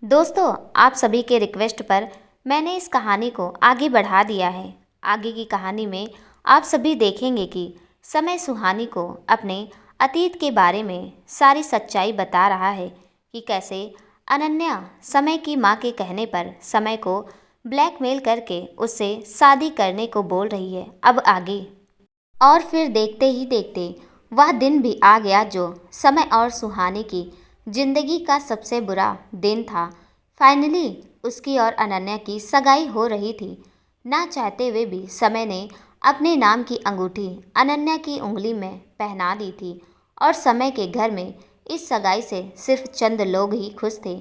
दोस्तों, आप सभी के रिक्वेस्ट पर मैंने इस कहानी को आगे बढ़ा दिया है। आगे की कहानी में आप सभी देखेंगे कि समय सुहानी को अपने अतीत के बारे में सारी सच्चाई बता रहा है कि कैसे अनन्या समय की माँ के कहने पर समय को ब्लैकमेल करके उससे शादी करने को बोल रही है। अब आगे और फिर देखते ही देखते वह दिन भी आ गया जो समय और सुहानी की जिंदगी का सबसे बुरा दिन था। फाइनली उसकी और अनन्या की सगाई हो रही थी। ना चाहते हुए भी समय ने अपने नाम की अंगूठी अनन्या की उंगली में पहना दी थी और समय के घर में इस सगाई से सिर्फ चंद लोग ही खुश थे।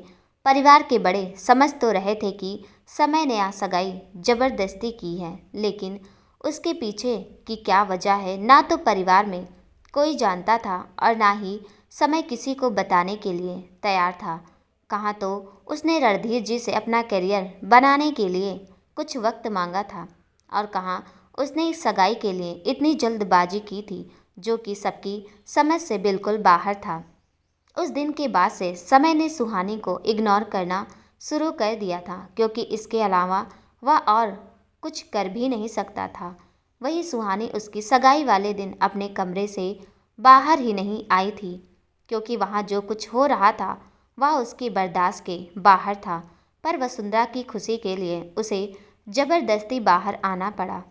परिवार के बड़े समझ तो रहे थे कि समय ने आ सगाई जबरदस्ती की है, लेकिन उसके पीछे की क्या वजह है ना तो परिवार में कोई जानता था और ना ही समय किसी को बताने के लिए तैयार था। कहाँ तो उसने रणधीर जी से अपना करियर बनाने के लिए कुछ वक्त मांगा था और कहाँ उसने इस सगाई के लिए इतनी जल्दबाजी की थी जो कि सबकी समझ से बिल्कुल बाहर था। उस दिन के बाद से समय ने सुहानी को इग्नोर करना शुरू कर दिया था, क्योंकि इसके अलावा वह और कुछ कर भी नहीं सकता था। वही सुहानी उसकी सगाई वाले दिन अपने कमरे से बाहर ही नहीं आई थी, क्योंकि वहाँ जो कुछ हो रहा था वह उसकी बर्दाश्त के बाहर था। पर वसुंधरा की खुशी के लिए उसे जबरदस्ती बाहर आना पड़ा,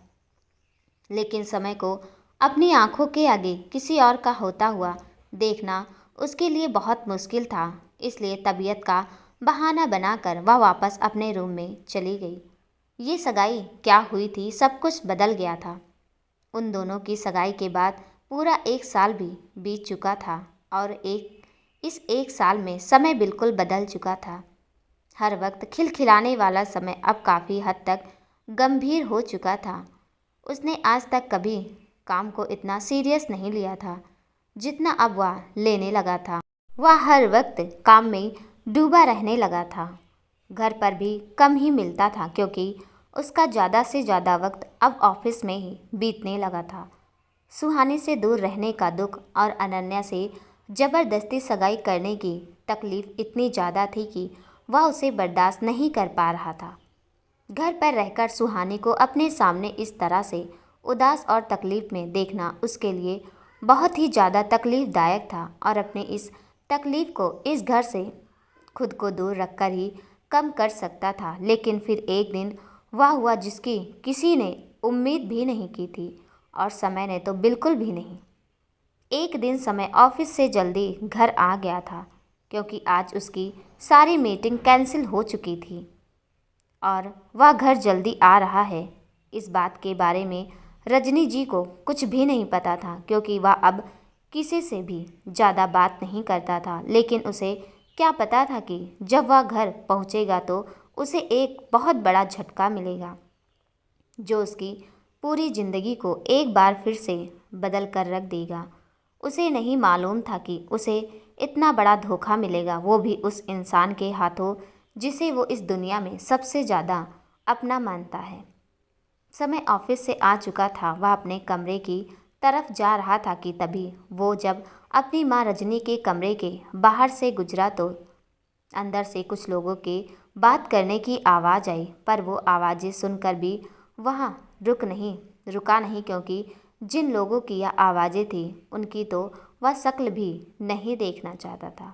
लेकिन समय को अपनी आंखों के आगे किसी और का होता हुआ देखना उसके लिए बहुत मुश्किल था। इसलिए तबीयत का बहाना बनाकर वह वापस अपने रूम में चली गई। ये सगाई क्या हुई थी, सब कुछ बदल गया था। उन दोनों की सगाई के बाद पूरा 1 साल भी बीत चुका था और इस 1 साल में समय बिल्कुल बदल चुका था। हर वक्त खिलखिलाने वाला समय अब काफ़ी हद तक गंभीर हो चुका था। उसने आज तक कभी काम को इतना सीरियस नहीं लिया था जितना अब वह लेने लगा था। वह हर वक्त काम में डूबा रहने लगा था। घर पर भी कम ही मिलता था, क्योंकि उसका ज़्यादा से ज़्यादा वक्त अब ऑफिस में ही बीतने लगा था। सुहानी से दूर रहने का दुख और अनन्या से ज़बरदस्ती सगाई करने की तकलीफ़ इतनी ज़्यादा थी कि वह उसे बर्दाश्त नहीं कर पा रहा था। घर पर रहकर सुहानी को अपने सामने इस तरह से उदास और तकलीफ़ में देखना उसके लिए बहुत ही ज़्यादा तकलीफ़दायक था और अपने इस तकलीफ़ को इस घर से खुद को दूर रखकर ही कम कर सकता था। लेकिन फिर एक दिन वह हुआ जिसकी किसी ने उम्मीद भी नहीं की थी और समय ने तो बिल्कुल भी नहीं। एक दिन समय ऑफिस से जल्दी घर आ गया था, क्योंकि आज उसकी सारी मीटिंग कैंसिल हो चुकी थी और वह घर जल्दी आ रहा है। इस बात के बारे में रजनी जी को कुछ भी नहीं पता था, क्योंकि वह अब किसी से भी ज़्यादा बात नहीं करता था। लेकिन उसे क्या पता था कि जब वह घर पहुंचेगा तो उसे एक बहुत बड़ा झटका मिलेगा जो उसकी पूरी ज़िंदगी को एक बार फिर से बदल कर रख देगा। उसे नहीं मालूम था कि उसे इतना बड़ा धोखा मिलेगा, वो भी उस इंसान के हाथों जिसे वो इस दुनिया में सबसे ज़्यादा अपना मानता है। समय ऑफिस से आ चुका था। वह अपने कमरे की तरफ जा रहा था कि तभी वो जब अपनी माँ रजनी के कमरे के बाहर से गुजरा तो अंदर से कुछ लोगों के बात करने की आवाज़ आई। पर वो आवाज़ें सुनकर भी वहाँ रुका नहीं, क्योंकि जिन लोगों की यह आवाज़ें थी उनकी तो वह शक्ल भी नहीं देखना चाहता था।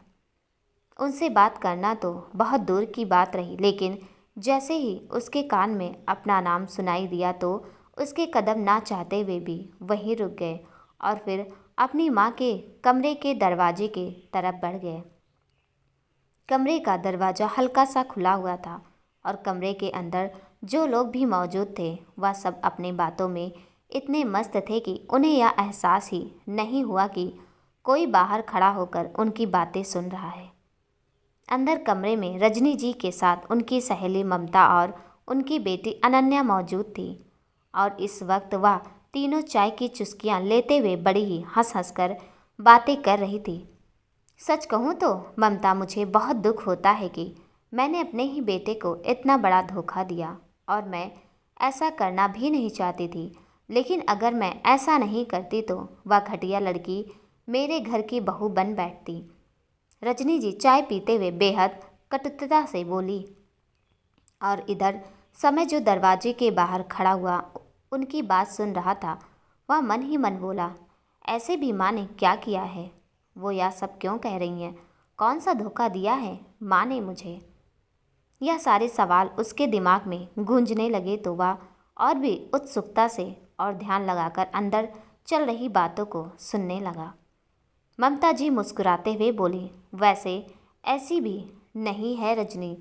उनसे बात करना तो बहुत दूर की बात रही, लेकिन जैसे ही उसके कान में अपना नाम सुनाई दिया तो उसके कदम ना चाहते हुए भी वहीं रुक गए और फिर अपनी माँ के कमरे के दरवाजे के तरफ बढ़ गए। कमरे का दरवाज़ा हल्का सा खुला हुआ था और कमरे के अंदर जो लोग भी मौजूद थे वह सब अपने बातों में इतने मस्त थे कि उन्हें यह एहसास ही नहीं हुआ कि कोई बाहर खड़ा होकर उनकी बातें सुन रहा है। अंदर कमरे में रजनी जी के साथ उनकी सहेली ममता और उनकी बेटी अनन्या मौजूद थी और इस वक्त वह तीनों चाय की चुस्कियां लेते हुए बड़ी ही हंस हंस कर बातें कर रही थी। सच कहूँ तो ममता, मुझे बहुत दुख होता है कि मैंने अपने ही बेटे को इतना बड़ा धोखा दिया और मैं ऐसा करना भी नहीं चाहती थी, लेकिन अगर मैं ऐसा नहीं करती तो वह घटिया लड़की मेरे घर की बहू बन बैठती। रजनी जी चाय पीते हुए बेहद कटुता से बोली। और इधर समय जो दरवाजे के बाहर खड़ा हुआ उनकी बात सुन रहा था, वह मन ही मन बोला, ऐसे भी माँ ने क्या किया है? वो यह सब क्यों कह रही हैं? कौन सा धोखा दिया है माँ ने मुझे? यह सारे सवाल उसके दिमाग में गूंजने लगे तो वह और भी उत्सुकता से और ध्यान लगाकर अंदर चल रही बातों को सुनने लगा। ममता जी मुस्कुराते हुए बोली, वैसे ऐसी भी नहीं है रजनी,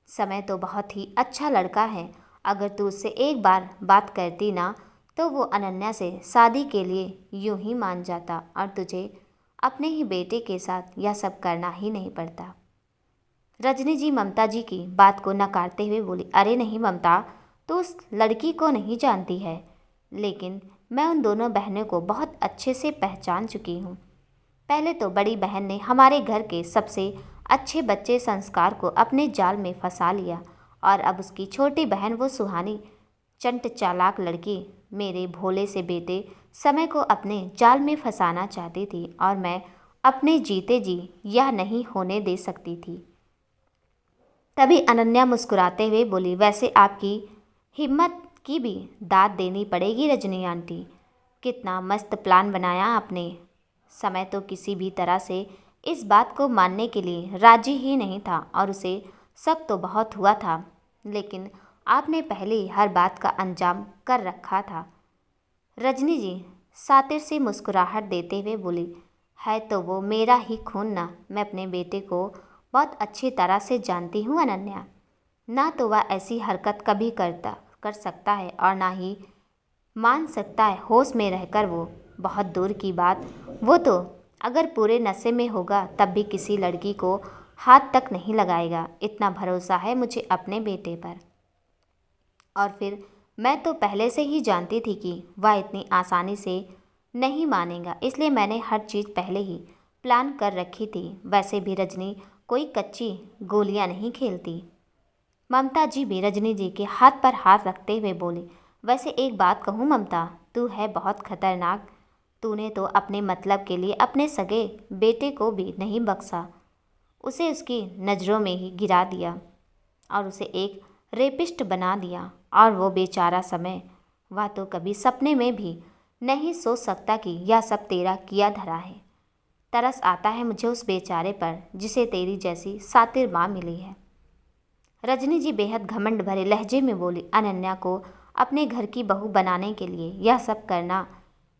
समय तो बहुत ही अच्छा लड़का है। अगर तू उससे एक बार बात करती ना तो वो अनन्या से शादी के लिए यूं ही मान जाता और तुझे अपने ही बेटे के साथ यह सब करना ही नहीं पड़ता। रजनी जी ममता जी की बात को नकारते हुए बोली, अरे नहीं ममता, तू उस लड़की को नहीं जानती है, लेकिन मैं उन दोनों बहनों को बहुत अच्छे से पहचान चुकी हूँ। पहले तो बड़ी बहन ने हमारे घर के सबसे अच्छे बच्चे संस्कार को अपने जाल में फंसा लिया और अब उसकी छोटी बहन वो सुहानी चंट चालाक लड़की मेरे भोले से बेटे समय को अपने जाल में फंसाना चाहती थी और मैं अपने जीते जी यह नहीं होने दे सकती थी। तभी अनन्या मुस्कुराते हुए बोली, वैसे आपकी हिम्मत की भी दाद देनी पड़ेगी रजनी आंटी। कितना मस्त प्लान बनाया आपने। समय तो किसी भी तरह से इस बात को मानने के लिए राजी ही नहीं था और उसे शक तो बहुत हुआ था, लेकिन आपने पहले ही हर बात का अंजाम कर रखा था। रजनी जी सातिर से मुस्कुराहट देते हुए बोली, है तो वो मेरा ही खून ना। मैं अपने बेटे को बहुत अच्छी तरह से जानती हूँ अनन्या। ना तो वह ऐसी हरकत कभी कर सकता है और ना ही मान सकता है होश में रहकर। वो बहुत दूर की बात, वो तो अगर पूरे नशे में होगा तब भी किसी लड़की को हाथ तक नहीं लगाएगा। इतना भरोसा है मुझे अपने बेटे पर। और फिर मैं तो पहले से ही जानती थी कि वह इतनी आसानी से नहीं मानेगा, इसलिए मैंने हर चीज़ पहले ही प्लान कर रखी थी। वैसे भी रजनी कोई कच्ची गोलियां नहीं खेलती। ममता जी भी रजनी जी के हाथ पर हाथ रखते हुए बोली, वैसे एक बात कहूँ ममता, तू है बहुत खतरनाक। तूने तो अपने मतलब के लिए अपने सगे बेटे को भी नहीं बख्शा, उसे उसकी नज़रों में ही गिरा दिया और उसे एक रेपिस्ट बना दिया। और वो बेचारा समय, वह तो कभी सपने में भी नहीं सोच सकता कि यह सब तेरा किया धरा है। तरस आता है मुझे उस बेचारे पर जिसे तेरी जैसी सातिर माँ मिली है। रजनी जी बेहद घमंड भरे लहजे में बोली, अनन्या को अपने घर की बहू बनाने के लिए यह सब करना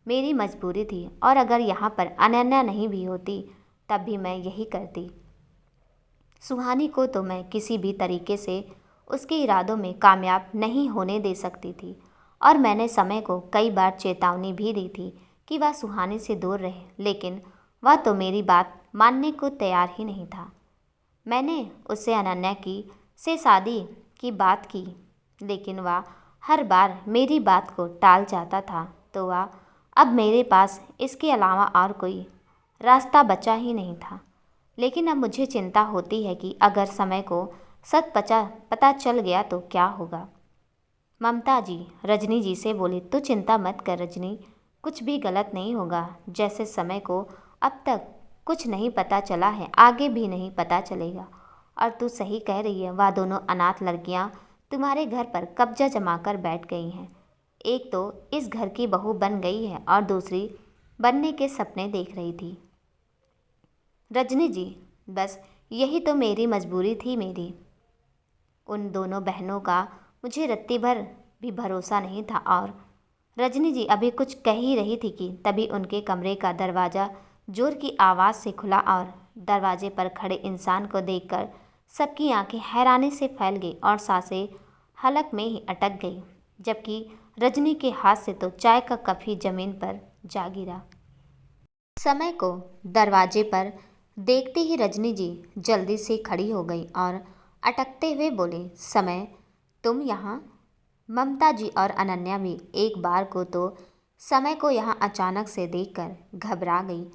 मेरी मजबूरी थी और अगर यहाँ पर अनन्या नहीं भी होती तब भी मैं यही करती। सुहानी को तो मैं किसी भी तरीके से उसके इरादों में कामयाब नहीं होने दे सकती थी और मैंने समय को कई बार चेतावनी भी दी थी कि वह सुहानी से दूर रहे, लेकिन वह तो मेरी बात मानने को तैयार ही नहीं था। मैंने उससे अनन्या की से शादी की बात की, लेकिन वह हर बार मेरी बात को टाल जाता था, तो वह अब मेरे पास इसके अलावा और कोई रास्ता बचा ही नहीं था। लेकिन अब मुझे चिंता होती है कि अगर समय को सच पता चल गया तो क्या होगा। ममता जी रजनी जी से बोली, तू चिंता मत कर रजनी, कुछ भी गलत नहीं होगा। जैसे समय को अब तक कुछ नहीं पता चला है, आगे भी नहीं पता चलेगा। और तू सही कह रही है, वह दोनों अनाथ लड़कियां तुम्हारे घर पर कब्जा जमाकर बैठ गई हैं। एक तो इस घर की बहू बन गई है और दूसरी बनने के सपने देख रही थी। रजनी जी बस यही तो मेरी मजबूरी थी। मेरी उन दोनों बहनों का मुझे रत्ती भर भी भरोसा नहीं था। और रजनी जी अभी कुछ कह ही रही थी कि तभी उनके कमरे का दरवाज़ा जोर की आवाज़ से खुला और दरवाजे पर खड़े इंसान को देखकर सबकी आंखें हैरानी से फैल गई और सांसें हलक में ही अटक गई, जबकि रजनी के हाथ से तो चाय का कप ही जमीन पर जा गिरा। समय को दरवाजे पर देखते ही रजनी जी जल्दी से खड़ी हो गई और अटकते हुए बोली, समय तुम यहाँ? ममता जी और अनन्या भी एक बार को तो समय को यहाँ अचानक से देखकर घबरा गई,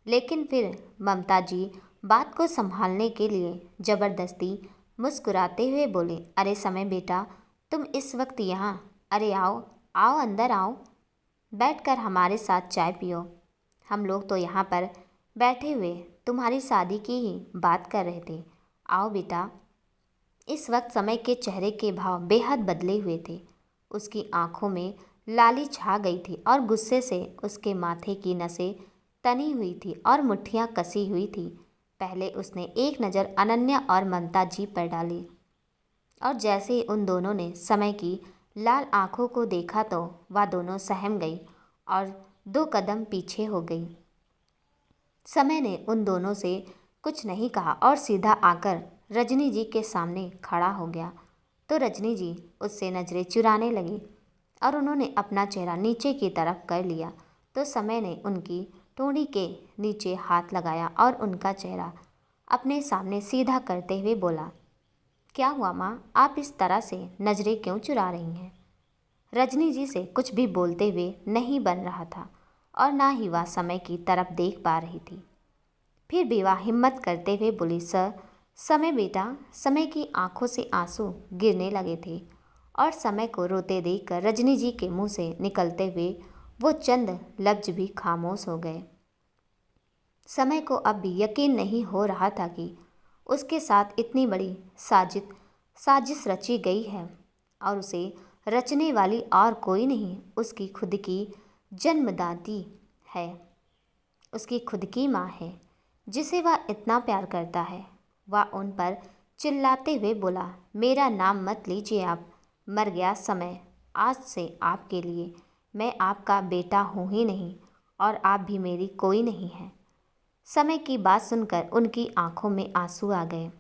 लेकिन फिर ममता जी बात को संभालने के लिए ज़बरदस्ती मुस्कुराते हुए बोले, अरे समय बेटा, तुम इस वक्त यहाँ? अरे आओ आओ, अंदर आओ, बैठकर हमारे साथ चाय पियो। हम लोग तो यहाँ पर बैठे हुए तुम्हारी शादी की ही बात कर रहे थे। आओ बेटा। इस वक्त समय के चेहरे के भाव बेहद बदले हुए थे। उसकी आंखों में लाली छा गई थी और गुस्से से उसके माथे की नसें तनी हुई थी और मुट्ठियां कसी हुई थी। पहले उसने एक नज़र अनन्या और ममता जी पर डाली और जैसे ही उन दोनों ने समय की लाल आंखों को देखा तो वह दोनों सहम गई और 2 कदम पीछे हो गई। समय ने उन दोनों से कुछ नहीं कहा और सीधा आकर रजनी जी के सामने खड़ा हो गया। तो रजनी जी उससे नज़रें चुराने लगी और उन्होंने अपना चेहरा नीचे की तरफ कर लिया। तो समय ने उनकी ठोड़ी के नीचे हाथ लगाया और उनका चेहरा अपने सामने सीधा करते हुए बोला, क्या हुआ माँ, आप इस तरह से नज़रें क्यों चुरा रही हैं? रजनी जी से कुछ भी बोलते हुए नहीं बन रहा था और ना ही वह समय की तरफ देख पा रही थी। फिर भी वह हिम्मत करते हुए बोली, सर, समय बेटा। समय की आंखों से आंसू गिरने लगे थे और समय को रोते देखकर रजनी जी के मुंह से निकलते हुए वो चंद लफ्ज भी खामोश हो गए। समय को अब भी यकीन नहीं हो रहा था कि उसके साथ इतनी बड़ी साजिश रची गई है और उसे रचने वाली और कोई नहीं, उसकी खुद की जन्मदाती है, उसकी खुद की माँ है जिसे वह इतना प्यार करता है। वह उन पर चिल्लाते हुए बोला, मेरा नाम मत लीजिए आप, मर गया समय। आज से आपके लिए मैं आपका बेटा हूँ ही नहीं और आप भी मेरी कोई नहीं है। समय की बात सुनकर उनकी आंखों में आंसू आ गए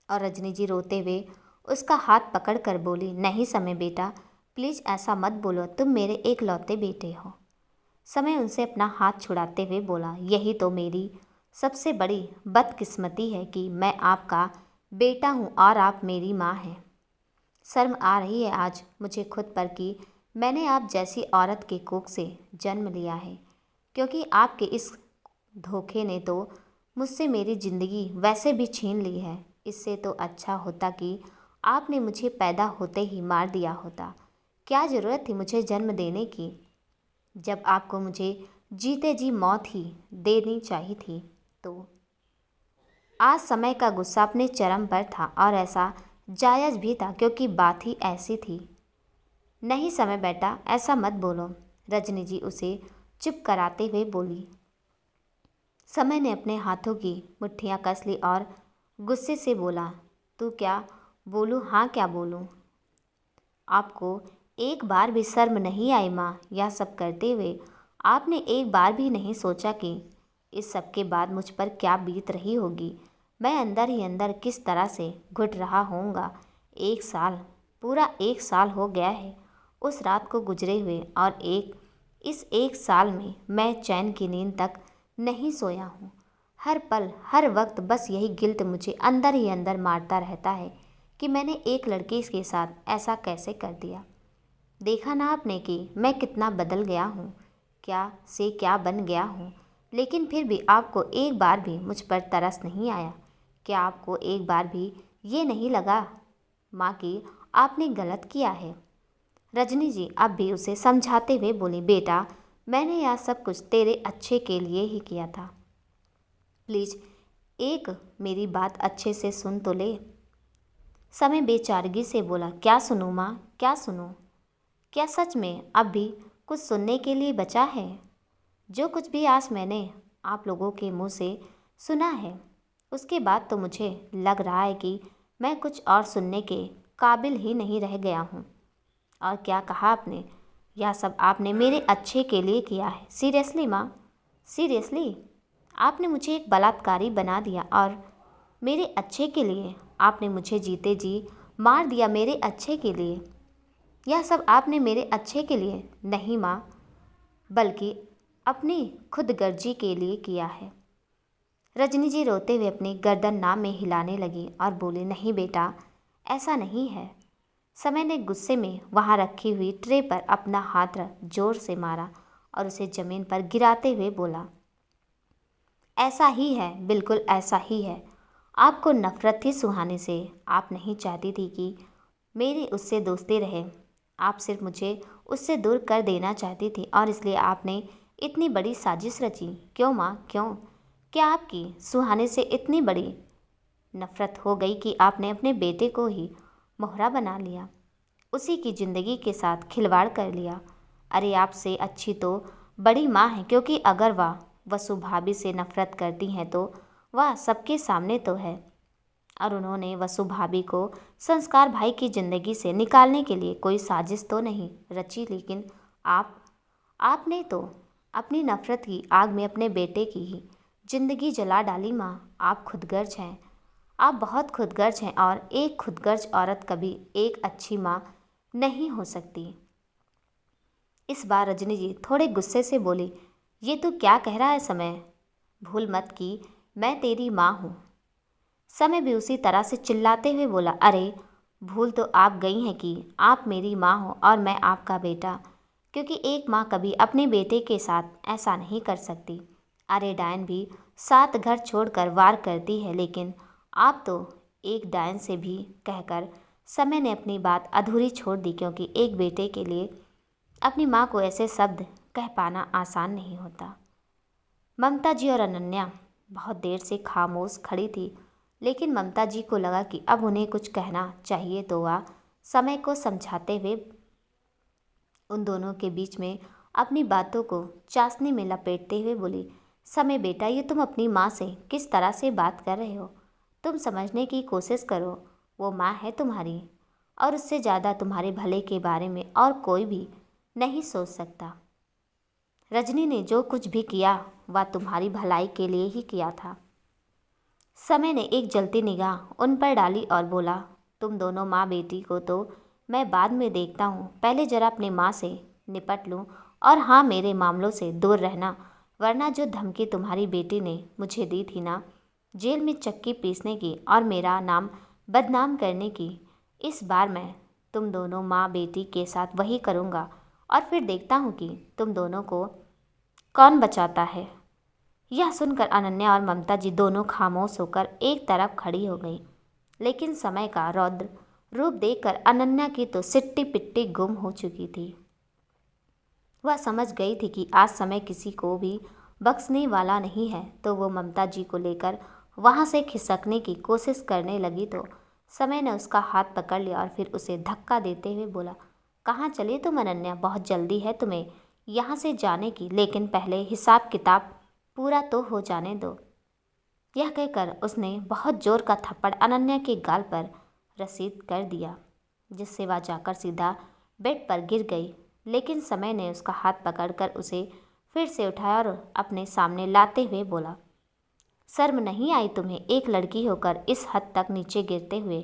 और रजनी जी रोते हुए उसका हाथ पकड़कर बोली, नहीं समय बेटा, प्लीज़ ऐसा मत बोलो, तुम मेरे एकलौते बेटे हो। समय उनसे अपना हाथ छुड़ाते हुए बोला, यही तो मेरी सबसे बड़ी बदकिस्मती है कि मैं आपका बेटा हूँ और आप मेरी माँ हैं। शर्म आ रही है आज मुझे खुद पर कि मैंने आप जैसी औरत के कोख से जन्म लिया है, क्योंकि आपके इस धोखे ने तो मुझसे मेरी ज़िंदगी वैसे भी छीन ली है। इससे तो अच्छा होता कि आपने मुझे पैदा होते ही मार दिया होता। क्या ज़रूरत थी मुझे जन्म देने की, जब आपको मुझे जीते जी मौत ही देनी चाहिए थी। तो आज समय का गुस्सा अपने चरम पर था और ऐसा जायज़ भी था, क्योंकि बात ही ऐसी थी। नहीं समय बेटा, ऐसा मत बोलो, रजनी जी उसे चुप कराते हुए बोली। समय ने अपने हाथों की मुट्ठियाँ कस ली और गुस्से से बोला, तू क्या बोलूँ, हाँ क्या बोलूँ? आपको एक बार भी शर्म नहीं आई माँ? यह सब करते हुए आपने एक बार भी नहीं सोचा कि इस सब के बाद मुझ पर क्या बीत रही होगी? मैं अंदर ही अंदर किस तरह से घुट रहा होऊंगा। 1 साल, पूरा 1 साल हो गया है उस रात को गुजरे हुए और इस 1 साल में मैं चैन की नींद तक नहीं सोया हूँ। हर पल हर वक्त बस यही गिल्ट मुझे अंदर ही अंदर मारता रहता है कि मैंने एक लड़के के साथ ऐसा कैसे कर दिया। देखा ना आपने कि मैं कितना बदल गया हूँ, क्या से क्या बन गया हूँ। लेकिन फिर भी आपको एक बार भी मुझ पर तरस नहीं आया? क्या आपको एक बार भी ये नहीं लगा माँ कि आपने गलत किया है? रजनी जी अब भी उसे समझाते हुए बोली, बेटा, मैंने यह सब कुछ तेरे अच्छे के लिए ही किया था। प्लीज़ एक मेरी बात अच्छे से सुन तो ले। समय बेचारगी से बोला, क्या सुनूं माँ, क्या सुनूं? क्या सच में अब भी कुछ सुनने के लिए बचा है? जो कुछ भी आज मैंने आप लोगों के मुंह से सुना है, उसके बाद तो मुझे लग रहा है कि मैं कुछ और सुनने के काबिल ही नहीं रह गया हूँ। और क्या कहा आपने? यह सब आपने मेरे अच्छे के लिए किया है। सीरियसली माँ, सीरियसली आपने मुझे एक बलात्कारी बना दिया और मेरे अच्छे के लिए आपने मुझे जीते जी मार दिया, मेरे अच्छे के लिए। यह सब आपने मेरे अच्छे के लिए नहीं माँ, बल्कि अपनी खुदगर्जी के लिए किया है। रजनी जी रोते हुए अपनी गर्दन नाम में हिलाने लगी और बोली, नहीं बेटा, ऐसा नहीं है। समय ने गुस्से में वहाँ रखी हुई ट्रे पर अपना हाथ रख जोर से मारा और उसे ज़मीन पर गिराते हुए बोला, ऐसा ही है, बिल्कुल ऐसा ही है। आपको नफ़रत थी सुहाने से। आप नहीं चाहती थी कि मेरी उससे दोस्ती रहे। आप सिर्फ मुझे उससे दूर कर देना चाहती थी और इसलिए आपने इतनी बड़ी साजिश रची। क्यों माँ, क्यों? क्या आपकी सुहाने से इतनी बड़ी नफ़रत हो गई कि आपने अपने बेटे को ही मोहरा बना लिया, उसी की ज़िंदगी के साथ खिलवाड़ कर लिया। अरे आपसे अच्छी तो बड़ी माँ है, क्योंकि अगर वह वसु भाभी से नफ़रत करती हैं तो वह सबके सामने तो है। और उन्होंने वसु भाभी को संस्कार भाई की ज़िंदगी से निकालने के लिए कोई साजिश तो नहीं रची, लेकिन आपने तो अपनी नफ़रत की आग में अपने बेटे की ही ज़िंदगी जला डाली। माँ, आप खुदगर्ज हैं, आप बहुत खुदगर्ज हैं, और एक खुदगर्ज औरत कभी एक अच्छी माँ नहीं हो सकती। इस बार रजनी जी थोड़े गुस्से से बोली, ये तू क्या कह रहा है समय? भूल मत कि मैं तेरी माँ हूँ। समय भी उसी तरह से चिल्लाते हुए बोला, अरे भूल तो आप गई हैं कि आप मेरी माँ हो और मैं आपका बेटा, क्योंकि एक माँ कभी अपने बेटे के साथ ऐसा नहीं कर सकती। अरे डायन भी 7 घर छोड़कर वार करती है, लेकिन आप तो एक डायन से भी कहकर समय ने अपनी बात अधूरी छोड़ दी, क्योंकि एक बेटे के लिए अपनी माँ को ऐसे शब्द कह पाना आसान नहीं होता। ममता जी और अनन्या बहुत देर से खामोश खड़ी थी, लेकिन ममता जी को लगा कि अब उन्हें कुछ कहना चाहिए, तो वह समय को समझाते हुए उन दोनों के बीच में अपनी बातों को चाशनी में लपेटते हुए बोली, समय बेटा, ये तुम अपनी माँ से किस तरह से बात कर रहे हो? तुम समझने की कोशिश करो, वो माँ है तुम्हारी, और उससे ज़्यादा तुम्हारे भले के बारे में और कोई भी नहीं सोच सकता। रजनी ने जो कुछ भी किया वह तुम्हारी भलाई के लिए ही किया था। समय ने एक जलती निगाह उन पर डाली और बोला, तुम दोनों माँ बेटी को तो मैं बाद में देखता हूँ, पहले जरा अपनी माँ से निपट लूँ, और हाँ, मेरे मामलों से दूर रहना, वरना जो धमकी तुम्हारी बेटी ने मुझे दी थी ना, जेल में चक्की पीसने की और मेरा नाम बदनाम करने की, इस बार मैं तुम दोनों माँ बेटी के साथ वही करूँगा, और फिर देखता हूँ कि तुम दोनों को कौन बचाता है। यह सुनकर अनन्या और ममता जी दोनों खामोश होकर एक तरफ खड़ी हो गई, लेकिन समय का रौद्र रूप देखकर अनन्या की तो सिट्टी पिट्टी गुम हो चुकी थी। वह समझ गई थी कि आज समय किसी को भी बख्शने वाला नहीं है, तो वो ममता जी को लेकर वहाँ से खिसकने की कोशिश करने लगी, तो समय ने उसका हाथ पकड़ लिया और फिर उसे धक्का देते हुए बोला, कहाँ चली तुम अनन्या? बहुत जल्दी है तुम्हें यहाँ से जाने की, लेकिन पहले हिसाब किताब पूरा तो हो जाने दो। यह कहकर उसने बहुत जोर का थप्पड़ अनन्या के गाल पर रसीद कर दिया, जिससे वह जाकर सीधा बेड पर गिर गई। लेकिन समय ने उसका हाथ पकड़कर उसे फिर से उठाया और अपने सामने लाते हुए बोला, शर्म नहीं आई तुम्हें एक लड़की होकर इस हद तक नीचे गिरते हुए?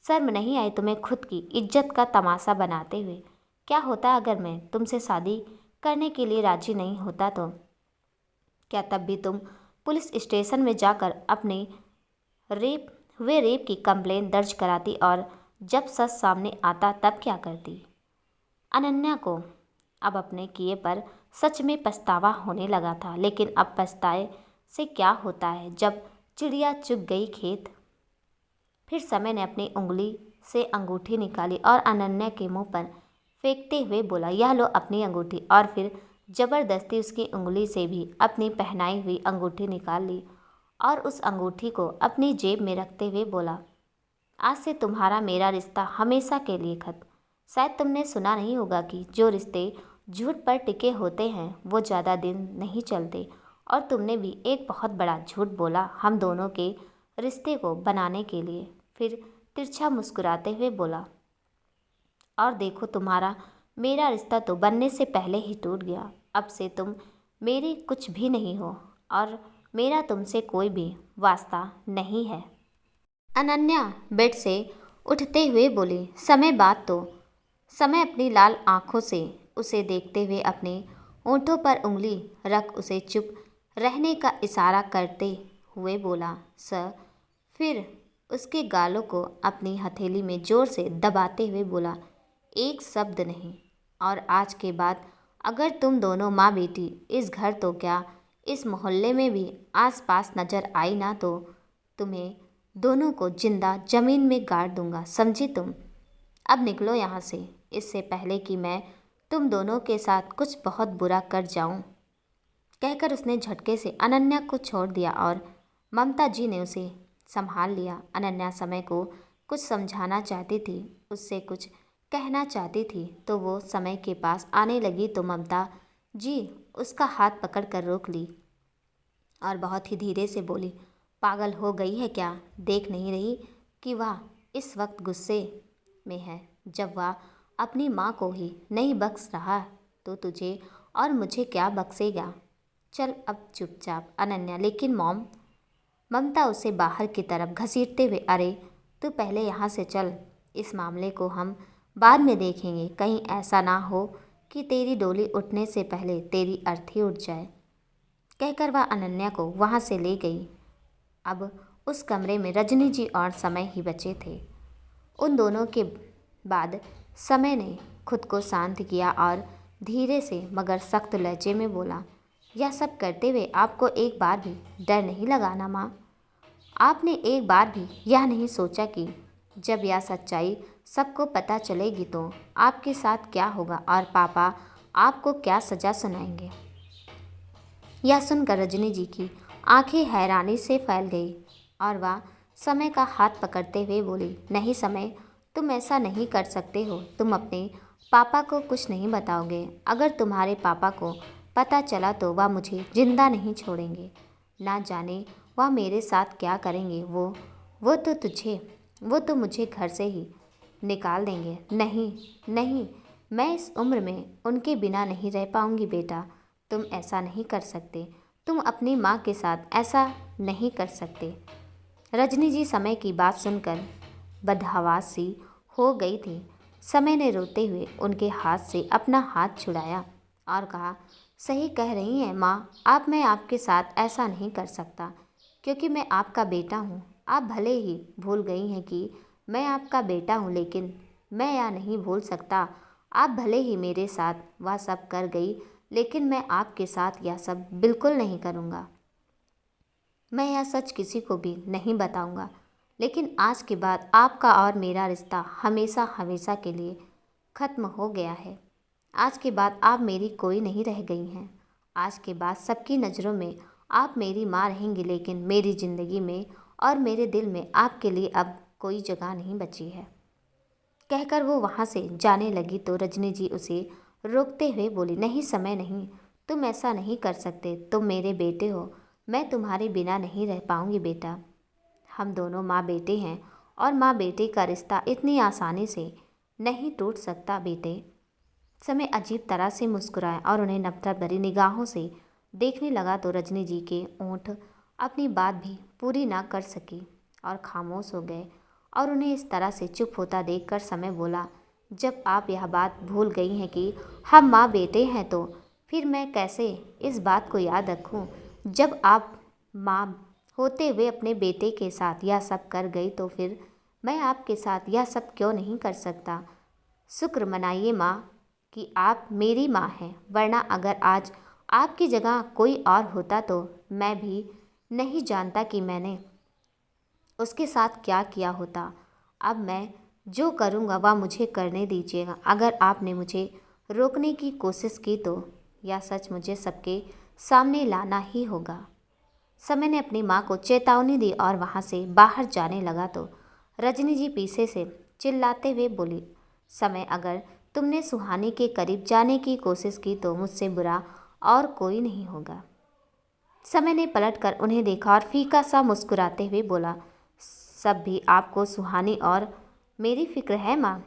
शर्म नहीं आई तुम्हें खुद की इज्जत का तमाशा बनाते हुए? क्या होता अगर मैं तुमसे शादी करने के लिए राजी नहीं होता तो? क्या तब भी तुम पुलिस स्टेशन में जाकर अपने रेप की कंप्लेन दर्ज कराती, और जब सच सामने आता तब क्या करती? अनन्या को अब अपने किए पर सच में पछतावा होने लगा था, लेकिन अब पछताए से क्या होता है जब चिड़िया चुग गई खेत। फिर समय ने अपनी उंगली से अंगूठी निकाली और अनन्या के मुंह पर फेंकते हुए बोला, यह लो अपनी अंगूठी, और फिर ज़बरदस्ती उसकी उंगली से भी अपनी पहनाई हुई अंगूठी निकाल ली और उस अंगूठी को अपनी जेब में रखते हुए बोला, आज से तुम्हारा मेरा रिश्ता हमेशा के लिए खत्म। शायद तुमने सुना नहीं होगा कि जो रिश्ते झूठ पर टिके होते हैं वो ज़्यादा दिन नहीं चलते, और तुमने भी एक बहुत बड़ा झूठ बोला हम दोनों के रिश्ते को बनाने के लिए। फिर तिरछा मुस्कुराते हुए बोला, और देखो तुम्हारा मेरा रिश्ता तो बनने से पहले ही टूट गया। अब से तुम मेरी कुछ भी नहीं हो, और मेरा तुमसे कोई भी वास्ता नहीं है। अनन्या बेड से उठते हुए बोली, समय अपनी लाल आंखों से उसे देखते हुए अपने होंठों पर उंगली रख उसे चुप रहने का इशारा करते हुए बोला, सर। फिर उसके गालों को अपनी हथेली में जोर से दबाते हुए बोला, एक शब्द नहीं, और आज के बाद अगर तुम दोनों माँ बेटी इस घर तो क्या इस मोहल्ले में भी आसपास नज़र आई ना, तो तुम्हें दोनों को जिंदा ज़मीन में गाड़ दूंगा, समझी तुम? अब निकलो यहाँ से, इससे पहले कि मैं तुम दोनों के साथ कुछ बहुत बुरा कर जाऊँ। कहकर उसने झटके से अनन्या को छोड़ दिया और ममता जी ने उसे संभाल लिया। अनन्या समय को कुछ समझाना चाहती थी, उससे कुछ कहना चाहती थी, तो वो समय के पास आने लगी तो ममता जी उसका हाथ पकड़कर रोक ली और बहुत ही धीरे से बोली, पागल हो गई है क्या? देख नहीं रही कि वह इस वक्त गुस्से में है? जब वह अपनी माँ को ही नहीं बख्श रहा तो तुझे और मुझे क्या बख्शेगा? चल अब चुपचाप। अनन्या, लेकिन मॉम। ममता उसे बाहर की तरफ घसीटते हुए, अरे तू पहले यहाँ से चल, इस मामले को हम बाद में देखेंगे। कहीं ऐसा ना हो कि तेरी डोली उठने से पहले तेरी अर्थी उठ जाए। कहकर वह अनन्या को वहाँ से ले गई। अब उस कमरे में रजनी जी और समय ही बचे थे। उन दोनों के बाद समय ने खुद को शांत किया और धीरे से मगर सख्त लहजे में बोला, यह सब करते हुए आपको एक बार भी डर नहीं लगा ना माँ? आपने एक बार भी यह नहीं सोचा कि जब यह सच्चाई सबको पता चलेगी तो आपके साथ क्या होगा और पापा आपको क्या सज़ा सुनाएंगे? यह सुनकर रजनी जी की आंखें हैरानी से फैल गई और वह समय का हाथ पकड़ते हुए बोली, नहीं समय, तुम ऐसा नहीं कर सकते हो। तुम अपने पापा को कुछ नहीं बताओगे। अगर तुम्हारे पापा को पता चला तो वह मुझे जिंदा नहीं छोड़ेंगे। ना जाने वह मेरे साथ क्या करेंगे। वो तो मुझे घर से ही निकाल देंगे। नहीं नहीं, मैं इस उम्र में उनके बिना नहीं रह पाऊंगी बेटा। तुम ऐसा नहीं कर सकते। तुम अपनी माँ के साथ ऐसा नहीं कर सकते। रजनी जी समय की बात सुनकर बदहवास सी हो गई थी। समय ने रोते हुए उनके हाथ से अपना हाथ छुड़ाया और कहा, सही कह रही हैं माँ आप, मैं आपके साथ ऐसा नहीं कर सकता क्योंकि मैं आपका बेटा हूँ। आप भले ही भूल गई हैं कि मैं आपका बेटा हूँ, लेकिन मैं यह नहीं भूल सकता। आप भले ही मेरे साथ वह सब कर गई, लेकिन मैं आपके साथ यह सब बिल्कुल नहीं करूँगा। मैं यह सच किसी को भी नहीं बताऊँगा। लेकिन आज के बाद आपका और मेरा रिश्ता हमेशा हमेशा के लिए ख़त्म हो गया है। आज के बाद आप मेरी कोई नहीं रह गई हैं। आज के बाद सबकी नज़रों में आप मेरी माँ रहेंगी, लेकिन मेरी ज़िंदगी में और मेरे दिल में आपके लिए अब कोई जगह नहीं बची है। कहकर वो वहाँ से जाने लगी तो रजनी जी उसे रोकते हुए बोली, नहीं समय नहीं, तुम ऐसा नहीं कर सकते। तुम मेरे बेटे हो, मैं तुम्हारे बिना नहीं रह पाऊँगी बेटा। हम दोनों माँ बेटे हैं और माँ बेटे का रिश्ता इतनी आसानी से नहीं टूट सकता बेटे। समय अजीब तरह से मुस्कुराया और उन्हें नफरत भरी निगाहों से देखने लगा तो रजनी जी के ओंठ अपनी बात भी पूरी ना कर सकी और खामोश हो गए। और उन्हें इस तरह से चुप होता देखकर समय बोला, जब आप यह बात भूल गई हैं कि हम माँ बेटे हैं तो फिर मैं कैसे इस बात को याद रखूं? जब आप माँ होते हुए अपने बेटे के साथ यह सब कर गई तो फिर मैं आपके साथ यह सब क्यों नहीं कर सकता? शुक्र मनाइए माँ कि आप मेरी माँ हैं, वरना अगर आज आपकी जगह कोई और होता तो मैं भी नहीं जानता कि मैंने उसके साथ क्या किया होता। अब मैं जो करूँगा वह मुझे करने दीजिएगा। अगर आपने मुझे रोकने की कोशिश की तो यह सच मुझे सबके सामने लाना ही होगा। समय ने अपनी माँ को चेतावनी दी और वहाँ से बाहर जाने लगा तो रजनी जी पीछे से चिल्लाते हुए बोली, समय, अगर तुमने सुहानी के करीब जाने की कोशिश की तो मुझसे बुरा और कोई नहीं होगा। समय ने पलटकर उन्हें देखा और फीका सा मुस्कुराते हुए बोला, सब भी आपको सुहानी और मेरी फिक्र है माँ।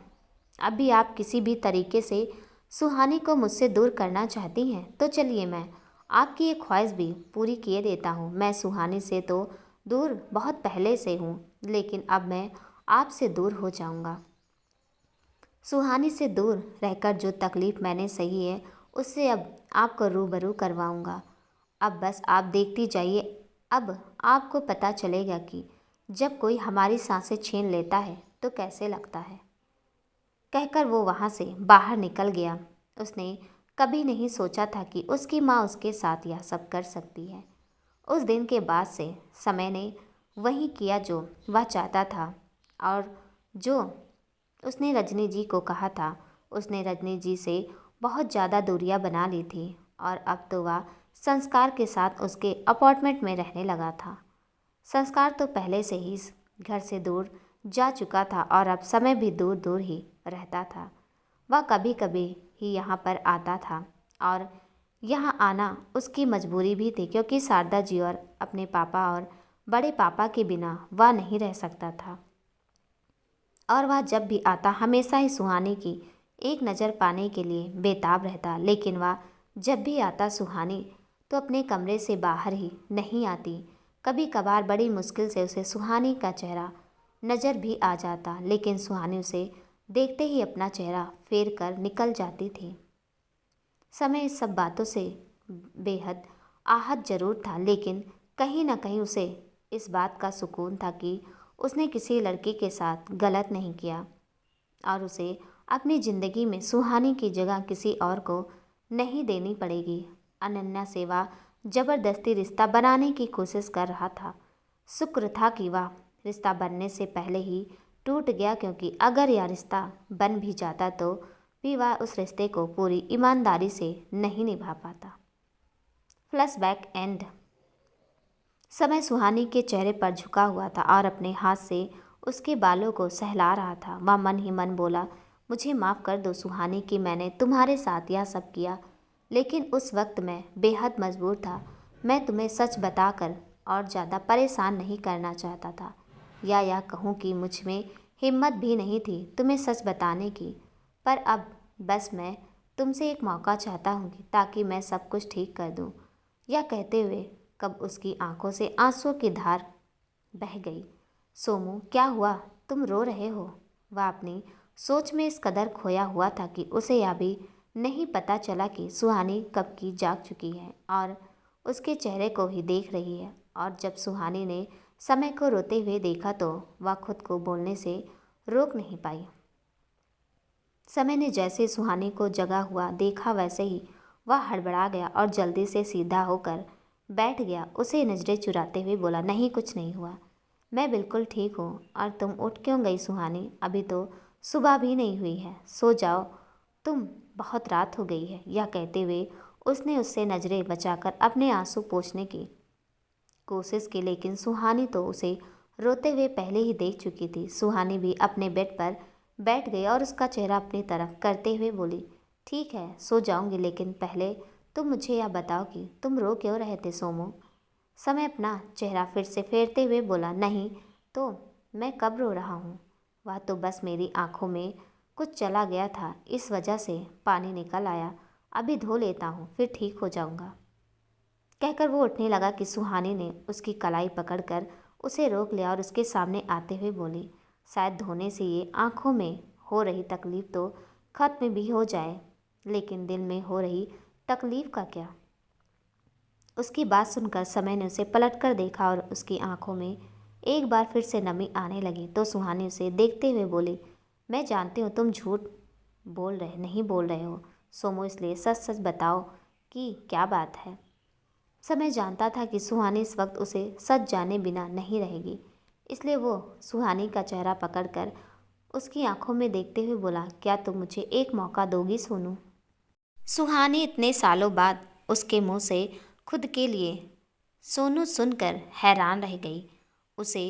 अब भी आप किसी भी तरीके से सुहानी को मुझसे दूर करना चाहती हैं तो चलिए, मैं आपकी ये ख्वाहिश भी पूरी किए देता हूँ। मैं सुहानी से तो दूर बहुत पहले से हूँ, लेकिन अब मैं आपसे दूर हो जाऊँगा। सुहानी से दूर रहकर जो तकलीफ़ मैंने सही है उससे अब आपको रूबरू करवाऊँगा। अब बस आप देखती जाइए। अब आपको पता चलेगा कि जब कोई हमारी सांसें छीन लेता है तो कैसे लगता है। कहकर वो वहाँ से बाहर निकल गया। उसने कभी नहीं सोचा था कि उसकी माँ उसके साथ यह सब कर सकती है। उस दिन के बाद से समय ने वही किया जो वह चाहता था और जो उसने रजनी जी को कहा था। उसने रजनी जी से बहुत ज़्यादा दूरियां बना ली थी और अब तो वह संस्कार के साथ उसके अपार्टमेंट में रहने लगा था। संस्कार तो पहले से ही इस घर से दूर जा चुका था और अब समय भी दूर दूर ही रहता था। वह कभी कभी ही यहाँ पर आता था और यहाँ आना उसकी मजबूरी भी थी, क्योंकि शारदा जी और अपने पापा और बड़े पापा के बिना वह नहीं रह सकता था। और वह जब भी आता हमेशा ही सुहानी की एक नज़र पाने के लिए बेताब रहता। लेकिन वह जब भी आता सुहानी तो अपने कमरे से बाहर ही नहीं आती। कभी कभार बड़ी मुश्किल से उसे सुहानी का चेहरा नज़र भी आ जाता, लेकिन सुहानी उसे देखते ही अपना चेहरा फेर कर निकल जाती थी। समय इस सब बातों से बेहद आहत जरूर था, लेकिन कहीं ना कहीं उसे इस बात का सुकून था कि उसने किसी लड़की के साथ गलत नहीं किया और उसे अपनी ज़िंदगी में सुहानी की जगह किसी और को नहीं देनी पड़ेगी। अनन्या से वह ज़बरदस्ती रिश्ता बनाने की कोशिश कर रहा था। शुक्र था कि वह रिश्ता बनने से पहले ही टूट गया, क्योंकि अगर यह रिश्ता बन भी जाता तो भी वह उस रिश्ते को पूरी ईमानदारी से नहीं निभा पाता। Flashback and. समय सुहानी के चेहरे पर झुका हुआ था और अपने हाथ से उसके बालों को सहला रहा था। वह मन ही मन बोला, मुझे माफ़ कर दो सुहानी कि मैंने तुम्हारे साथ यह सब किया, लेकिन उस वक्त मैं बेहद मजबूर था। मैं तुम्हें सच बताकर और ज़्यादा परेशान नहीं करना चाहता था, या यह कहूँ कि मुझ में हिम्मत भी नहीं थी तुम्हें सच बताने की। पर अब बस मैं तुमसे एक मौका चाहता हूँ ताकि मैं सब कुछ ठीक कर दूँ। यह कहते हुए कब उसकी आंखों से आंसुओं की धार बह गई। सोमू, क्या हुआ? तुम रो रहे हो? वह अपनी सोच में इस कदर खोया हुआ था कि उसे यह भी नहीं पता चला कि सुहानी कब की जाग चुकी है और उसके चेहरे को ही देख रही है। और जब सुहानी ने समय को रोते हुए देखा तो वह खुद को बोलने से रोक नहीं पाई। समय ने जैसे सुहानी को जगा हुआ देखा वैसे ही वह हड़बड़ा गया और जल्दी से सीधा होकर बैठ गया। उसे नज़रें चुराते हुए बोला, नहीं कुछ नहीं हुआ, मैं बिल्कुल ठीक हूँ। और तुम उठ क्यों गई सुहानी? अभी तो सुबह भी नहीं हुई है, सो जाओ तुम, बहुत रात हो गई है। यह कहते हुए उसने उससे नज़रें बचाकर अपने आंसू पोंछने की कोशिश की, लेकिन सुहानी तो उसे रोते हुए पहले ही देख चुकी थी। सुहानी भी अपने बेड पर बैठ गई और उसका चेहरा अपनी तरफ करते हुए बोली, ठीक है सो जाऊंगी, लेकिन पहले तुम मुझे यह बताओ कि तुम रो क्यों रहे थे सोमू? समय अपना चेहरा फिर से फेरते हुए बोला, नहीं तो मैं कब रो रहा हूँ? वह तो बस मेरी आंखों में कुछ चला गया था, इस वजह से पानी निकल आया। अभी धो लेता हूँ, फिर ठीक हो जाऊँगा। कहकर वो उठने लगा कि सुहानी ने उसकी कलाई पकड़कर उसे रोक लिया और उसके सामने आते हुए बोली, शायद धोने से ये आंखों में हो रही तकलीफ़ तो खत्म भी हो जाए, लेकिन दिल में हो रही तकलीफ़ का क्या? उसकी बात सुनकर समय ने उसे पलट कर देखा और उसकी आंखों में एक बार फिर से नमी आने लगी। तो सुहानी उसे देखते हुए बोली, मैं जानती हूँ तुम झूठ नहीं बोल रहे हो सोमू, इसलिए सच सच बताओ कि क्या बात है। समय जानता था कि सुहानी इस वक्त उसे सच जाने बिना नहीं रहेगी, इसलिए वो सुहानी का चेहरा पकड़कर उसकी आंखों में देखते हुए बोला, क्या तुम मुझे एक मौका दोगी सोनू? सुहानी इतने सालों बाद उसके मुंह से खुद के लिए सोनू सुनकर हैरान रह गई। उसे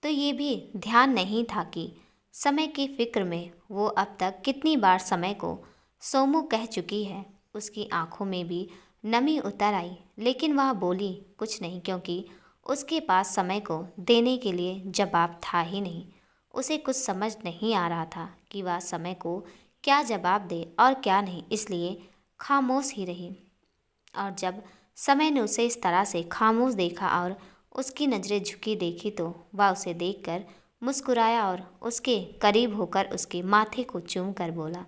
तो ये भी ध्यान नहीं था कि समय की फिक्र में वो अब तक कितनी बार समय को सोमू कह चुकी है। उसकी आंखों में भी नमी उतर आई, लेकिन वह बोली कुछ नहीं, क्योंकि उसके पास समय को देने के लिए जवाब था ही नहीं। उसे कुछ समझ नहीं आ रहा था कि वह समय को क्या जवाब दे और क्या नहीं, इसलिए खामोश ही रही। और जब समय ने उसे इस तरह से खामोश देखा और उसकी नज़रें झुकी देखी तो वह उसे देखकर मुस्कुराया और उसके करीब होकर उसके माथे को चूम कर बोला,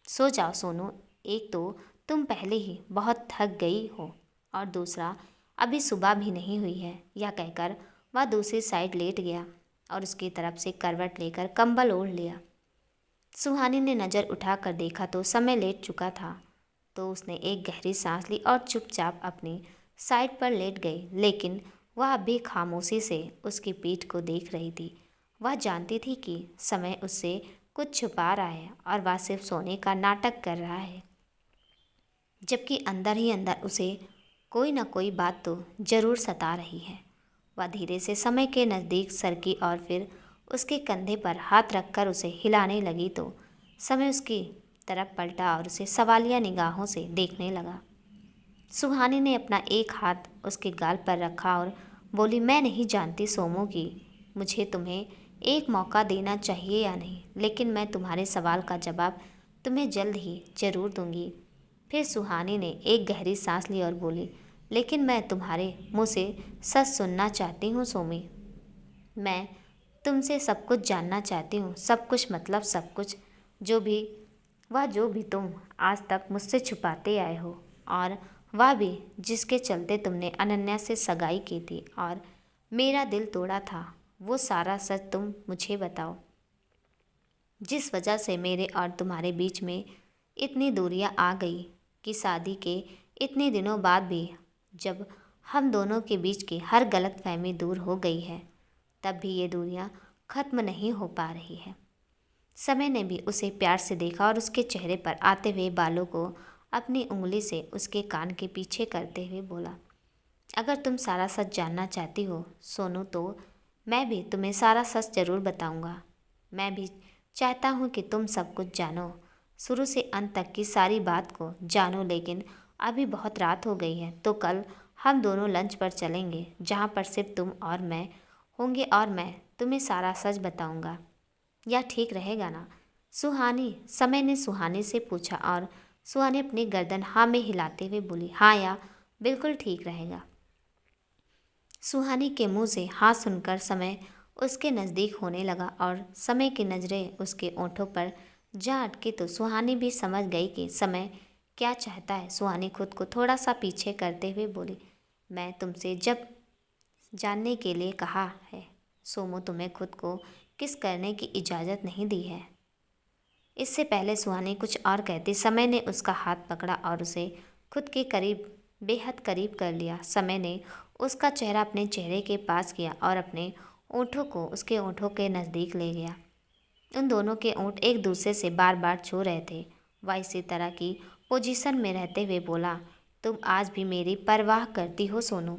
सो जाओ सोनू, एक तो तुम पहले ही बहुत थक गई हो और दूसरा अभी सुबह भी नहीं हुई है। यह कहकर वह दूसरी साइड लेट गया और उसकी तरफ से करवट लेकर कंबल ओढ़ लिया। सुहानी ने नज़र उठाकर देखा तो समय लेट चुका था, तो उसने एक गहरी सांस ली और चुपचाप अपनी साइड पर लेट गई, लेकिन वह अभी खामोशी से उसकी पीठ को देख रही थी। वह जानती थी कि समय उससे कुछ छुपा रहा है और वह सिर्फ सोने का नाटक कर रहा है, जबकि अंदर ही अंदर उसे कोई ना कोई बात तो ज़रूर सता रही है। वह धीरे से समय के नज़दीक सरकी और फिर उसके कंधे पर हाथ रखकर उसे हिलाने लगी तो समय उसकी तरफ पलटा और उसे सवालिया निगाहों से देखने लगा। सुहानी ने अपना एक हाथ उसके गाल पर रखा और बोली, मैं नहीं जानती सोमू कि मुझे तुम्हें एक मौका देना चाहिए या नहीं, लेकिन मैं तुम्हारे सवाल का जवाब तुम्हें जल्द ही ज़रूर दूंगी। फिर सुहानी ने एक गहरी सांस ली और बोली, लेकिन मैं तुम्हारे मुंह से सच सुनना चाहती हूँ सोमी। मैं तुमसे सब कुछ जानना चाहती हूँ, सब कुछ मतलब सब कुछ, जो भी तुम आज तक मुझसे छुपाते आए हो, और वह भी जिसके चलते तुमने अनन्या से सगाई की थी और मेरा दिल तोड़ा था। वो सारा सच तुम मुझे बताओ, जिस वजह से मेरे और तुम्हारे बीच में इतनी दूरियां आ गई कि शादी के इतने दिनों बाद भी जब हम दोनों के बीच की हर गलत फहमी दूर हो गई है, तब भी ये दूरियां ख़त्म नहीं हो पा रही है। समय ने भी उसे प्यार से देखा और उसके चेहरे पर आते हुए बालों को अपनी उंगली से उसके कान के पीछे करते हुए बोला, अगर तुम सारा सच जानना चाहती हो सोनू, तो मैं भी तुम्हें सारा सच ज़रूर बताऊंगा। मैं भी चाहता हूँ कि तुम सब कुछ जानो, शुरू से अंत तक की सारी बात को जानो, लेकिन अभी बहुत रात हो गई है, तो कल हम दोनों लंच पर चलेंगे जहाँ पर सिर्फ तुम और मैं होंगे और मैं तुम्हें सारा सच बताऊंगा। यह ठीक रहेगा ना? समय ने सुहानी से पूछा और सुहानी अपनी गर्दन हाँ में हिलाते हुए बोली, हाँ या बिल्कुल ठीक रहेगा। सुहानी के मुंह से हाँ सुनकर समय उसके नज़दीक होने लगा और समय की नज़रें उसके ओंठों पर जा अटकी तो सुहानी भी समझ गई कि समय क्या चाहता है। सुहानी खुद को थोड़ा सा पीछे करते हुए बोली, मैं तुमसे जब जानने के लिए कहा है सोमू, तुम्हें खुद को किस करने की इजाज़त नहीं दी है। इससे पहले सुहानी कुछ और कहती, समय ने उसका हाथ पकड़ा और उसे खुद के करीब, बेहद करीब कर लिया। समय ने उसका चेहरा अपने चेहरे के पास किया और अपने ओंठों को उसके ओंठों के नज़दीक ले गया। उन दोनों के ओंठ एक दूसरे से बार बार छू रहे थे। वह इसी तरह की पोजीशन में रहते हुए बोला, तुम आज भी मेरी परवाह करती हो सोनू,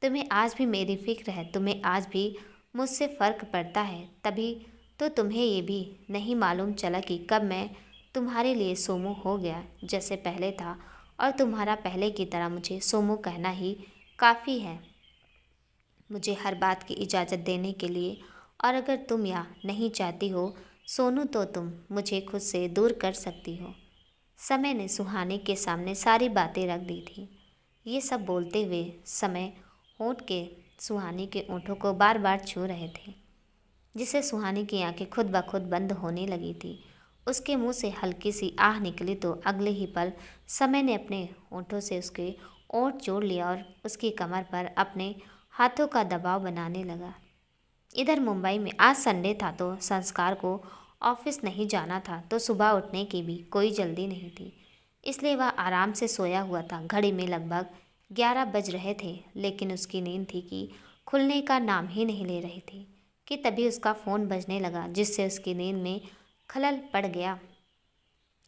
तुम्हें आज भी मेरी फिक्र है, तुम्हें आज भी मुझसे फ़र्क पड़ता है। तभी तो तुम्हें ये भी नहीं मालूम चला कि कब मैं तुम्हारे लिए सोमू हो गया जैसे पहले था, और तुम्हारा पहले की तरह मुझे सोमू कहना ही काफ़ी है मुझे हर बात की इजाज़त देने के लिए। और अगर तुम यह नहीं चाहती हो सोनू, तो तुम मुझे खुद से दूर कर सकती हो। समय ने सुहानी के सामने सारी बातें रख दी थी। ये सब बोलते हुए समय होंठ के सुहानी के ओंठों को बार बार छू रहे थे, जिससे सुहानी की आंखें खुद ब खुद बंद होने लगी थी। उसके मुंह से हल्की सी आह निकली तो अगले ही पल समय ने अपने होंठों से उसके ओंठ जोड़ लिया और उसकी कमर पर अपने हाथों का दबाव बनाने लगा। इधर मुंबई में आज संडे था तो संस्कार को ऑफिस नहीं जाना था, तो सुबह उठने की भी कोई जल्दी नहीं थी, इसलिए वह आराम से सोया हुआ था। घड़ी में लगभग 11 बज रहे थे, लेकिन उसकी नींद थी कि खुलने का नाम ही नहीं ले रही थी कि तभी उसका फ़ोन बजने लगा, जिससे उसकी नींद में खलल पड़ गया।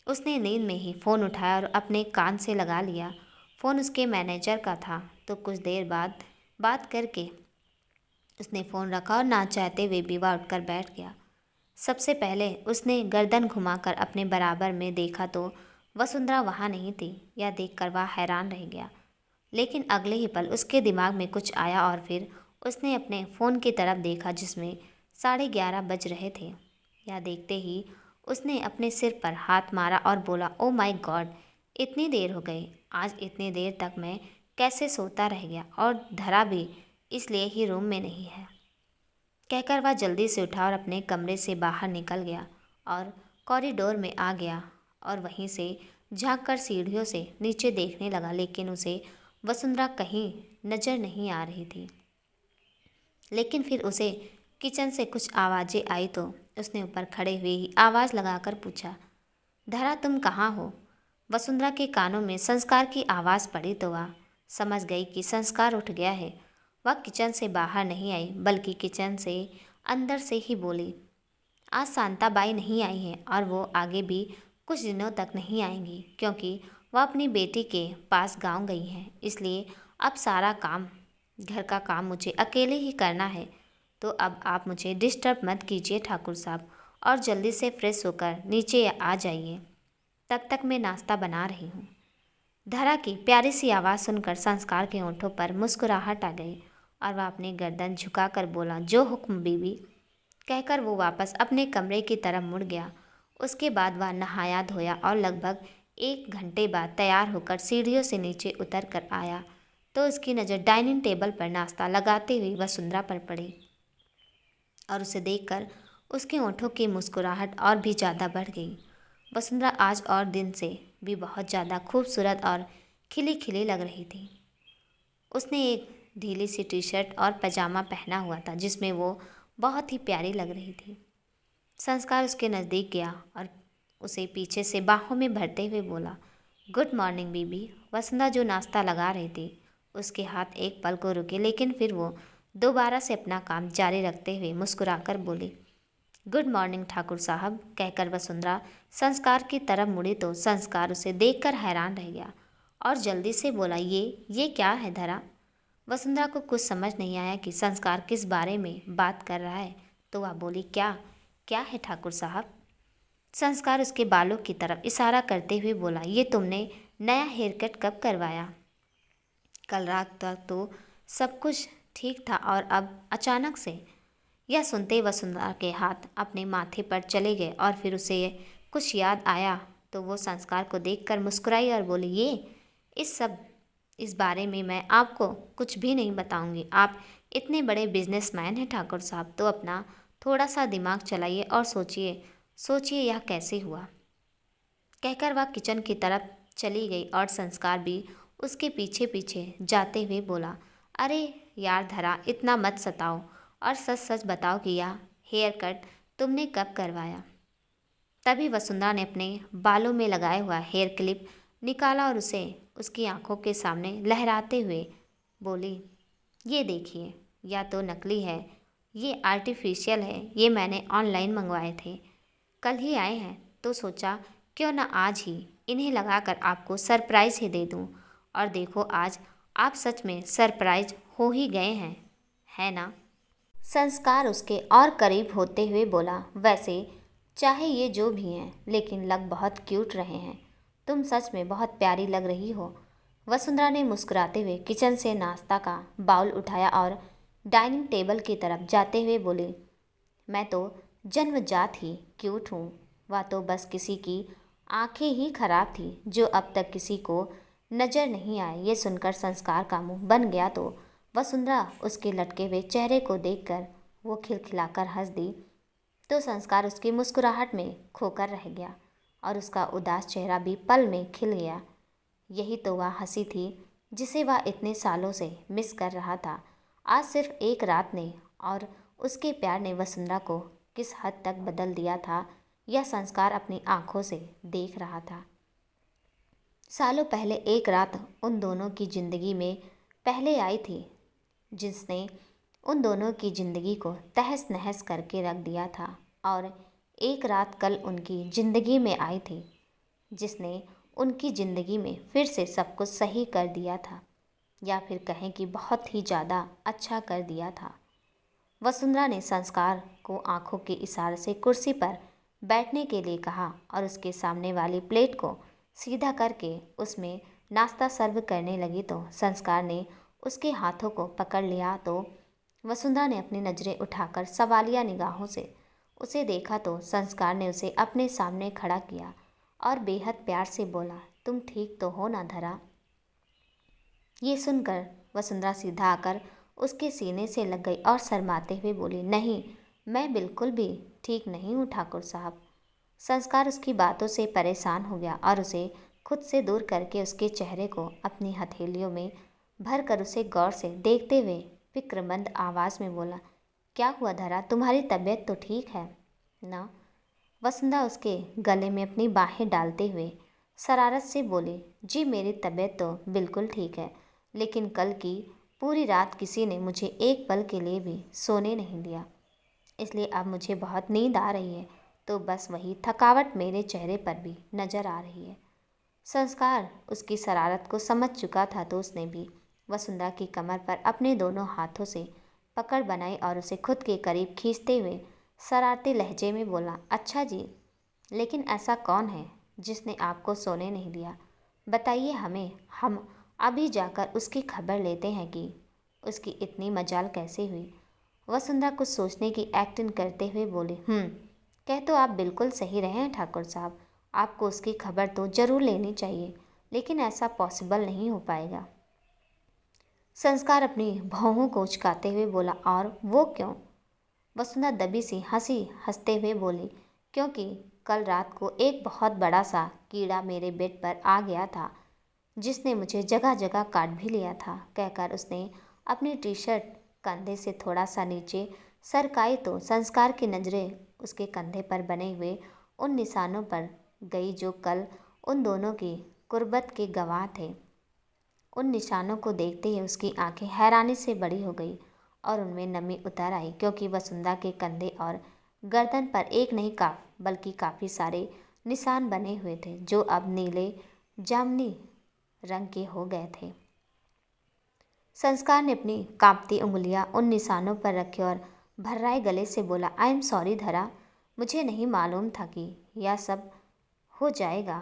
उसने नींद में ही फ़ोन उठाया और अपने कान से लगा लिया। फ़ोन उसके मैनेजर का था, तो कुछ देर बाद बात करके उसने फ़ोन रखा और ना चाहते हुए भी वह उठकर बैठ गया। सबसे पहले उसने गर्दन घुमाकर अपने बराबर में देखा तो वसुंधरा वहाँ नहीं थी। यह देखकर वह हैरान रह गया, लेकिन अगले ही पल उसके दिमाग में कुछ आया और फिर उसने अपने फ़ोन की तरफ देखा जिसमें 11:30 बज रहे थे। यह देखते ही उसने अपने सिर पर हाथ मारा और बोला, ओ माय गॉड, इतनी देर हो गई। आज इतनी देर तक मैं कैसे सोता रह गया, और धरा भी इसलिए ही रूम में नहीं है। कहकर वह जल्दी से उठा और अपने कमरे से बाहर निकल गया और कॉरिडोर में आ गया और वहीं से झांककर सीढ़ियों से नीचे देखने लगा, लेकिन उसे वसुंधरा कहीं नज़र नहीं आ रही थी। लेकिन फिर उसे किचन से कुछ आवाज़ें आई तो उसने ऊपर खड़े हुए ही आवाज़ लगाकर पूछा, धरा तुम कहाँ हो? वसुंधरा के कानों में संस्कार की आवाज़ पड़ी तो वह समझ गई कि संस्कार उठ गया है। वह किचन से बाहर नहीं आई, बल्कि किचन से अंदर से ही बोली, आज शांताबाई नहीं आई हैं और वो आगे भी कुछ दिनों तक नहीं आएंगी, क्योंकि वह अपनी बेटी के पास गांव गई हैं। इसलिए अब सारा काम घर का काम मुझे अकेले ही करना है, तो अब आप मुझे डिस्टर्ब मत कीजिए ठाकुर साहब, और जल्दी से फ्रेश होकर नीचे आ जाइए। तब तक मैं नाश्ता बना रही हूँ। धरा की प्यारी सी आवाज़ सुनकर संस्कार के होंठों पर मुस्कुराहट आ गई और वह अपनी गर्दन झुकाकर बोला, जो हुक्म बीबी। कहकर वो वापस अपने कमरे की तरफ मुड़ गया। उसके बाद वह नहाया धोया और लगभग 1 घंटे बाद तैयार होकर सीढ़ियों से नीचे उतर कर आया तो उसकी नज़र डाइनिंग टेबल पर नाश्ता लगाते हुए वसुंधरा पर पड़ी और उसे देखकर उसके होंठों की मुस्कुराहट और भी ज़्यादा बढ़ गई। वसुंधरा आज और दिन से भी बहुत ज़्यादा खूबसूरत और खिली खिली लग रही थी। उसने एक ढीली सी टी शर्ट और पजामा पहना हुआ था जिसमें वो बहुत ही प्यारी लग रही थी। संस्कार उसके नज़दीक गया और उसे पीछे से बाहों में भरते हुए बोला, गुड मॉर्निंग बीबी। वसुंधरा जो नाश्ता लगा रही थी उसके हाथ एक पल को रुके, लेकिन फिर वो दोबारा से अपना काम जारी रखते हुए मुस्कुराकर बोली, गुड मॉर्निंग ठाकुर साहब। कहकर वसुंधरा संस्कार की तरफ मुड़ी तो संस्कार उसे देखकर हैरान रह गया और जल्दी से बोला, ये क्या है धरा। वसुंधरा को कुछ समझ नहीं आया कि संस्कार किस बारे में बात कर रहा है, तो वह बोली, क्या क्या है ठाकुर साहब। संस्कार उसके बालों की तरफ इशारा करते हुए बोला, ये तुमने नया हेयर कट कब करवाया। कल रात तक तो सब कुछ ठीक था और अब अचानक से। यह सुनते ही वसुंधरा के हाथ अपने माथे पर चले गए और फिर उसे कुछ याद आया तो वो संस्कार को देखकर मुस्कुराई और बोली, इस बारे में मैं आपको कुछ भी नहीं बताऊंगी। आप इतने बड़े बिजनेसमैन हैं ठाकुर साहब, तो अपना थोड़ा सा दिमाग चलाइए और सोचिए सोचिए यह कैसे हुआ। कहकर वह किचन की तरफ चली गई और संस्कार भी उसके पीछे पीछे जाते हुए बोला, अरे यार धरा, इतना मत सताओ और सच सच बताओ कि यह हेयर कट तुमने कब करवाया। तभी वसुंधरा ने अपने बालों में लगाया हुआ हेयर क्लिप निकाला और उसे उसकी आंखों के सामने लहराते हुए बोली, ये देखिए, या तो नकली है, ये आर्टिफिशियल है, ये मैंने ऑनलाइन मंगवाए थे, कल ही आए हैं, तो सोचा क्यों ना आज ही इन्हें लगाकर आपको सरप्राइज़ ही दे दूं। और देखो आज आप सच में सरप्राइज हो ही गए हैं, है ना। संस्कार उसके और करीब होते हुए बोला, वैसे चाहे ये जो भी हैं लेकिन लग बहुत क्यूट रहे हैं, तुम सच में बहुत प्यारी लग रही हो। वसुंधरा ने मुस्कुराते हुए किचन से नाश्ता का बाउल उठाया और डाइनिंग टेबल की तरफ जाते हुए बोली, मैं तो जन्मजात ही क्यूट हूँ, वह तो बस किसी की आंखें ही खराब थी जो अब तक किसी को नज़र नहीं आए। ये सुनकर संस्कार का मुंह बन गया तो वसुंधरा उसके लटके हुए चेहरे को देखकर वो खिलखिलाकर हंस दी तो संस्कार उसकी मुस्कुराहट में खोकर रह गया और उसका उदास चेहरा भी पल में खिल गया। यही तो वह हंसी थी जिसे वह इतने सालों से मिस कर रहा था। आज सिर्फ एक रात ने और उसके प्यार ने वसुंधरा को किस हद तक बदल दिया था, यह संस्कार अपनी आंखों से देख रहा था। सालों पहले एक रात उन दोनों की ज़िंदगी में पहले आई थी जिसने उन दोनों की ज़िंदगी को तहस नहस करके रख दिया था, और एक रात कल उनकी ज़िंदगी में आई थी जिसने उनकी ज़िंदगी में फिर से सब कुछ सही कर दिया था, या फिर कहें कि बहुत ही ज़्यादा अच्छा कर दिया था। वसुंधरा ने संस्कार को आंखों के इशारे से कुर्सी पर बैठने के लिए कहा और उसके सामने वाली प्लेट को सीधा करके उसमें नाश्ता सर्व करने लगी तो संस्कार ने उसके हाथों को पकड़ लिया तो वसुंधरा ने अपनी नज़रें उठाकर सवालिया निगाहों से उसे देखा तो संस्कार ने उसे अपने सामने खड़ा किया और बेहद प्यार से बोला, तुम ठीक तो हो ना धरा। ये सुनकर वसुंधरा सीधा आकर उसके सीने से लग गई और शर्माते हुए बोली, नहीं, मैं बिल्कुल भी ठीक नहीं हूँ ठाकुर साहब। संस्कार उसकी बातों से परेशान हो गया और उसे खुद से दूर करके उसके चेहरे को अपनी हथेलियों में भर कर उसे गौर से देखते हुए फिक्रमंद आवाज़ में बोला, क्या हुआ धरा, तुम्हारी तबीयत तो ठीक है ना। वसुंधरा उसके गले में अपनी बाहें डालते हुए शरारत से बोली, जी मेरी तबीयत तो बिल्कुल ठीक है, लेकिन कल की पूरी रात किसी ने मुझे एक पल के लिए भी सोने नहीं दिया, इसलिए अब मुझे बहुत नींद आ रही है, तो बस वही थकावट मेरे चेहरे पर भी नज़र आ रही है। संस्कार उसकी शरारत को समझ चुका था तो उसने भी वसुंधरा की कमर पर अपने दोनों हाथों से पकड़ बनाई और उसे खुद के करीब खींचते हुए शरारती लहजे में बोला, अच्छा जी, लेकिन ऐसा कौन है जिसने आपको सोने नहीं दिया? बताइए हमें, हम अभी जाकर उसकी खबर लेते हैं कि उसकी इतनी मजाल कैसे हुई। वसुंधरा कुछ सोचने की एक्टिंग करते हुए बोली, कह तो आप बिल्कुल सही रहे हैं ठाकुर साहब, आपको उसकी खबर तो ज़रूर लेनी चाहिए, लेकिन ऐसा पॉसिबल नहीं हो पाएगा। संस्कार अपनी भौहों को उचकाते हुए बोला, और वो क्यों? वसुंधरा दबी सी हंसी हंसते हुए बोली, क्योंकि कल रात को एक बहुत बड़ा सा कीड़ा मेरे बेड पर आ गया था, जिसने मुझे जगह जगह काट भी लिया था। कहकर उसने अपनी टी शर्ट कंधे से थोड़ा सा नीचे सरकाई तो संस्कार की नज़रें उसके कंधे पर बने हुए उन निशानों पर गई जो कल उन दोनों की कुर्बत के गवाह थे। उन निशानों को देखते ही उसकी आंखें हैरानी से बड़ी हो गई और उनमें नमी उतर आई, क्योंकि वसुंधरा के कंधे और गर्दन पर एक नहीं बल्कि काफ़ी सारे निशान बने हुए थे, जो अब नीले जामुनी रंग के हो गए थे। संस्कार ने अपनी कांपती उंगलियां उन निशानों पर रखी और भर्राए गले से बोला, आई एम सॉरी धरा, मुझे नहीं मालूम था कि यह सब हो जाएगा।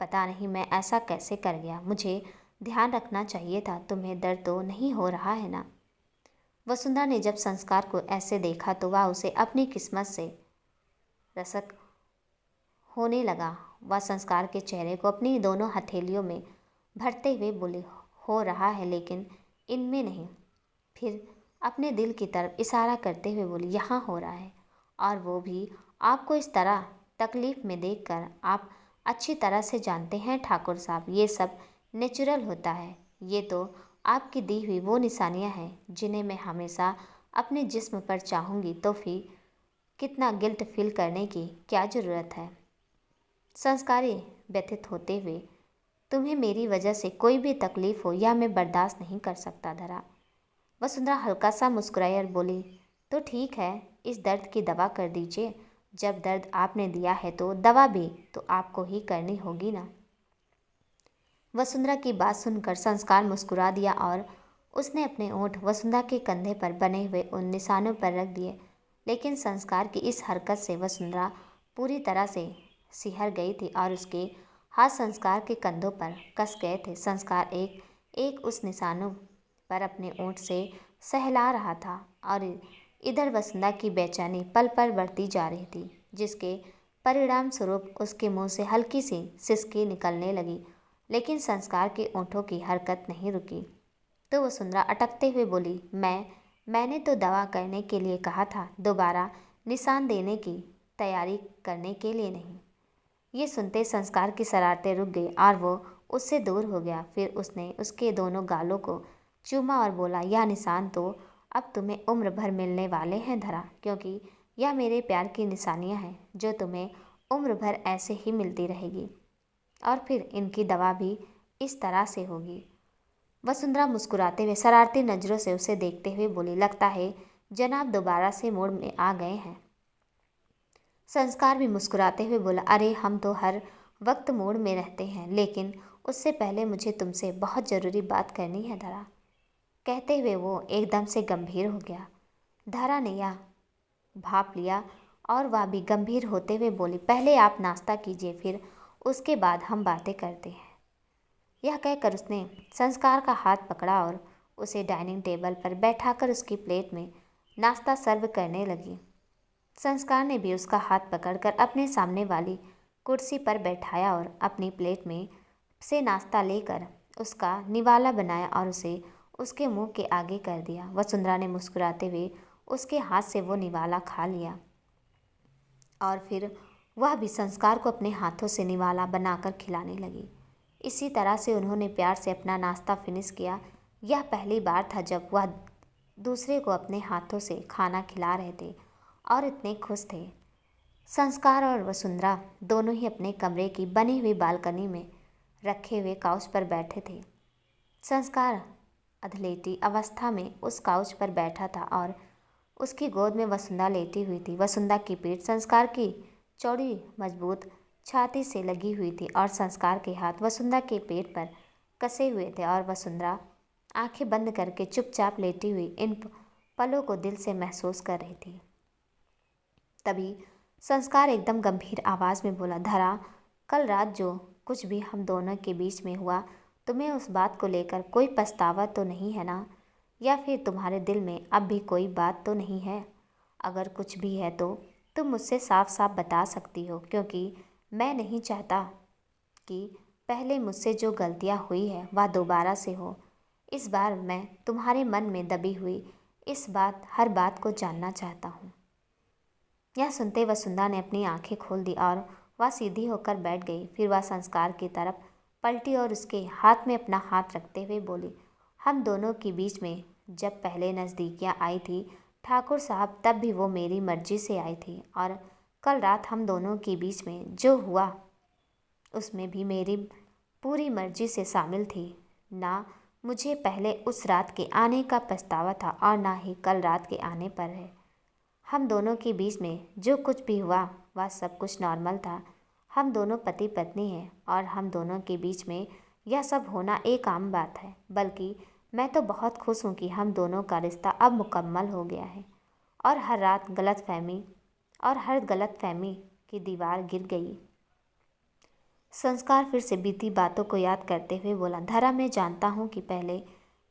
पता नहीं मैं ऐसा कैसे कर गया, मुझे ध्यान रखना चाहिए था। तुम्हें दर्द तो नहीं हो रहा है ना? वसुंधरा ने जब संस्कार को ऐसे देखा तो वह उसे अपनी किस्मत से रसक होने लगा। वह संस्कार के चेहरे को अपनी दोनों हथेलियों में भरते हुए बोली, हो रहा है लेकिन इनमें नहीं। फिर अपने दिल की तरफ इशारा करते हुए बोली, यहाँ हो रहा है, और वो भी आपको इस तरह तकलीफ़ में देखकर। आप अच्छी तरह से जानते हैं ठाकुर साहब, ये सब नेचुरल होता है। ये तो आपकी दी हुई वो निशानियाँ हैं जिन्हें मैं हमेशा अपने जिस्म पर चाहूँगी, तो फिर कितना गिल्ट फील करने की क्या ज़रूरत है? संस्कारी व्यथित होते हुए, तुम्हें मेरी वजह से कोई भी तकलीफ़ हो यह मैं बर्दाश्त नहीं कर सकता धरा। वसुंधरा हल्का सा मुस्कुराई और बोली, तो ठीक है, इस दर्द की दवा कर दीजिए। जब दर्द आपने दिया है तो दवा भी तो आपको ही करनी होगी ना। वसुंधरा की बात सुनकर संस्कार मुस्कुरा दिया और उसने अपने ओंठ वसुंधरा के कंधे पर बने हुए उन निशानों पर रख दिए। लेकिन संस्कार की इस हरकत से वसुंधरा पूरी तरह से सिहर गई थी और उसके हाथ संस्कार के कंधों पर कस गए थे। संस्कार एक एक उस निशानों पर अपने ओंठ से सहला रहा था और इधर वसुंधरा की बेचैनी पल पल बढ़ती जा रही थी, जिसके परिणाम स्वरूप उसके मुंह से हल्की सी सिसकी निकलने लगी। लेकिन संस्कार के ओंठों की हरकत नहीं रुकी तो वसुंधरा अटकते हुए बोली, मैंने तो दवा करने के लिए कहा था, दोबारा निशान देने की तैयारी करने के लिए नहीं। ये सुनते संस्कार की शरारतें रुक गई और वो उससे दूर हो गया। फिर उसने उसके दोनों गालों को चूमा और बोला, यह निशान तो अब तुम्हें उम्र भर मिलने वाले हैं धरा, क्योंकि यह मेरे प्यार की निशानियां हैं जो तुम्हें उम्र भर ऐसे ही मिलती रहेगी, और फिर इनकी दवा भी इस तरह से होगी। वसुंधरा मुस्कुराते हुए शरारती नज़रों से उसे देखते हुए बोली, लगता है जनाब दोबारा से मूड में आ गए हैं। संस्कार भी मुस्कुराते हुए बोला, अरे हम तो हर वक्त मूड में रहते हैं, लेकिन उससे पहले मुझे तुमसे बहुत ज़रूरी बात करनी है धरा। कहते हुए वो एकदम से गंभीर हो गया। धरा ने यह भाप लिया और वह भी गंभीर होते हुए बोली, पहले आप नाश्ता कीजिए, फिर उसके बाद हम बातें करते हैं। यह कहकर उसने संस्कार का हाथ पकड़ा और उसे डाइनिंग टेबल पर बैठाकर उसकी प्लेट में नाश्ता सर्व करने लगी। संस्कार ने भी उसका हाथ पकड़कर अपने सामने वाली कुर्सी पर बैठाया और अपनी प्लेट में से नाश्ता लेकर उसका निवाला बनाया और उसे उसके मुंह के आगे कर दिया। वसुंधरा ने मुस्कुराते हुए उसके हाथ से वो निवाला खा लिया और फिर वह भी संस्कार को अपने हाथों से निवाला बनाकर खिलाने लगी। इसी तरह से उन्होंने प्यार से अपना नाश्ता फिनिश किया। यह पहली बार था जब वह दूसरे को अपने हाथों से खाना खिला रहे थे और इतने खुश थे। संस्कार और वसुंधरा दोनों ही अपने कमरे की बनी हुई बालकनी में रखे हुए काउच पर बैठे थे। संस्कार अधलेटी अवस्था में उस काउच पर बैठा था और उसकी गोद में वसुंधरा लेटी हुई थी। वसुंधरा की पीठ संस्कार की चौड़ी मजबूत छाती से लगी हुई थी और संस्कार के हाथ वसुंधरा के पेट पर कसे हुए थे और वसुंधरा आंखें बंद करके चुपचाप लेटी हुई इन पलों को दिल से महसूस कर रही थी। तभी संस्कार एकदम गंभीर आवाज़ में बोला, धरा, कल रात जो कुछ भी हम दोनों के बीच में हुआ, तुम्हें उस बात को लेकर कोई पछतावा तो नहीं है ना? या फिर तुम्हारे दिल में अब भी कोई बात तो नहीं है? अगर कुछ भी है तो तुम मुझसे साफ साफ बता सकती हो, क्योंकि मैं नहीं चाहता कि पहले मुझसे जो गलतियाँ हुई है वह दोबारा से हो। इस बार मैं तुम्हारे मन में दबी हुई हर बात को जानना चाहता हूँ। यह सुनते वसुंधरा ने अपनी आंखें खोल दी और वह सीधी होकर बैठ गई। फिर वह संस्कार की तरफ पलटी और उसके हाथ में अपना हाथ रखते हुए बोली, हम दोनों के बीच में जब पहले नज़दीकियाँ आई थी ठाकुर साहब, तब भी वो मेरी मर्जी से आई थी, और कल रात हम दोनों के बीच में जो हुआ उसमें भी मेरी पूरी मर्जी से शामिल थी। ना मुझे पहले उस रात के आने का पछतावा था और ना ही कल रात के आने पर है। हम दोनों के बीच में जो कुछ भी हुआ वह सब कुछ नॉर्मल था। हम दोनों पति पत्नी हैं और हम दोनों के बीच में यह सब होना एक आम बात है। बल्कि मैं तो बहुत खुश हूँ कि हम दोनों का रिश्ता अब मुकम्मल हो गया है और हर गलतफहमी की दीवार गिर गई। संस्कार फिर से बीती बातों को याद करते हुए बोला, धरा, मैं जानता हूँ कि पहले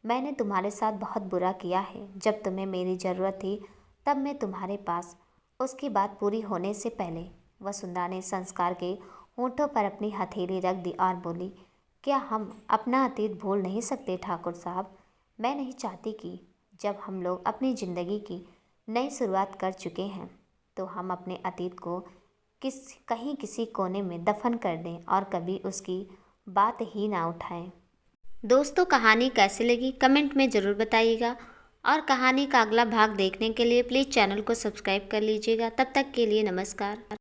मैंने तुम्हारे साथ बहुत बुरा किया है। जब तुम्हें मेरी ज़रूरत थी तब मैं तुम्हारे पास उसकी बात पूरी होने से पहले। वसुंधरा ने संस्कार के होंठों पर अपनी हथेली रख दी और बोली, क्या हम अपना अतीत भूल नहीं सकते ठाकुर साहब? मैं नहीं चाहती कि जब हम लोग अपनी ज़िंदगी की नई शुरुआत कर चुके हैं तो हम अपने अतीत को कहीं किसी कोने में दफन कर दें और कभी उसकी बात ही ना उठाएं। दोस्तों, कहानी कैसी लगी कमेंट में ज़रूर बताइएगा और कहानी का अगला भाग देखने के लिए प्लीज़ चैनल को सब्सक्राइब कर लीजिएगा। तब तक के लिए नमस्कार।